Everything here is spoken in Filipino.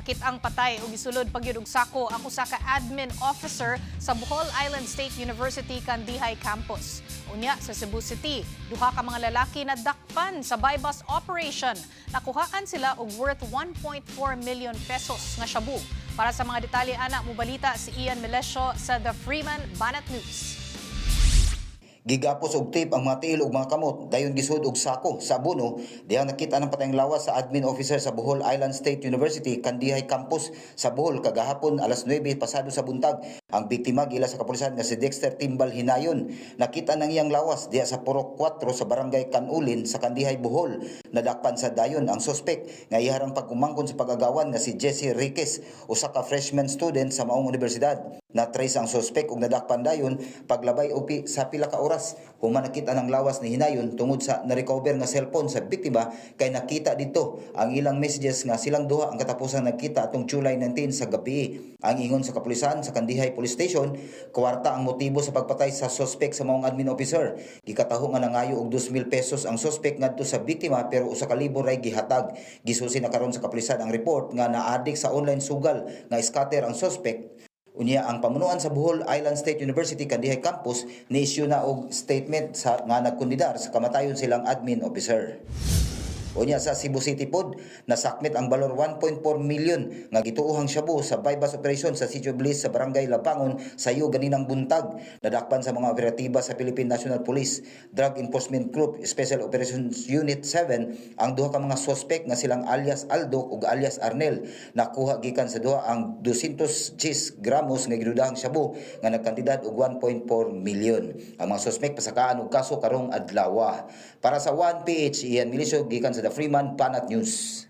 nakit ang patay ug gisulod pagyud og sako ang usa ka admin officer sa Bohol Island State University Kandihay campus. Unya sa Cebu City, duha ka mga lalaki na dakpan sa buy-bus operation. Nakuhaan sila og worth 1.4 million pesos nga shabu. Para sa mga detalye ana mobalita si Ian Melesio sa The Freeman Banat News. Gigapos og tape ang mga tiil ug mga kamot, dayon gisud og sako sa abono, dihang nakita ng patayng lawas sa admin officer sa Bohol Island State University Kandihay campus sa Bohol kagahapon alas 9 pasado sa buntag. Ang biktima gila sa kapulisan nga si Dexter Timbal Hinayon. Nakita nang iyang lawas diha sa Purok 4 sa barangay Kanulin sa Kandihay Bohol. Nadakpan sa dayon ang suspek nga iharang pagkumangkon sa pag-agawan nga si Jesse Riquez, usa ka freshman student sa maong universidad. Na-trace ang suspek ug nadakpan dayon paglabay upi sa pila ka oras. Human nakita ng lawas ni Hinayon tungod sa na-recover nga cellphone sa biktima kay nakita dito ang ilang messages nga silang duha ang katapusang nagkita atong July 19 sa gabi. Ang ingon sa kapulisan sa Kandihay Police Station, kwarta ang motibo sa pagpatay sa suspek sa maong admin officer. Gikataho nga nangayo og 2,000 pesos ang suspek ngadto sa biktima pero usa ka libo ray gihatag. Gisusi na karon sa kapulisan ang report nga naadik sa online sugal nga scatter ang suspek. Unya ang pamunuan sa Bohol Island State University Kandihay campus ni-issue na og statement sa nga nagkondidar sa kamatayon silang admin officer. Unya sa Cebu City pod, nasakmit ang balor 1.4 million nga gituohang shabu sa buy-bus operation sa Sitio Bliss sa Barangay Labangon sa iyo ganinang buntag. Nadakpan sa mga operatiba sa Philippine National Police Drug Enforcement Group Special Operations Unit 7 ang duha ka mga suspek nga silang alias Aldo ug alias Arnel. Nakuha gikan sa duha ang 210 gramos nga gidudahang shabu nga nagkantidad og 1.4 million. Ang mga suspek pasakaan og kaso karong adlaw. Para sa 1PH, Ian Melesio gikan sa The Freeman Banat News.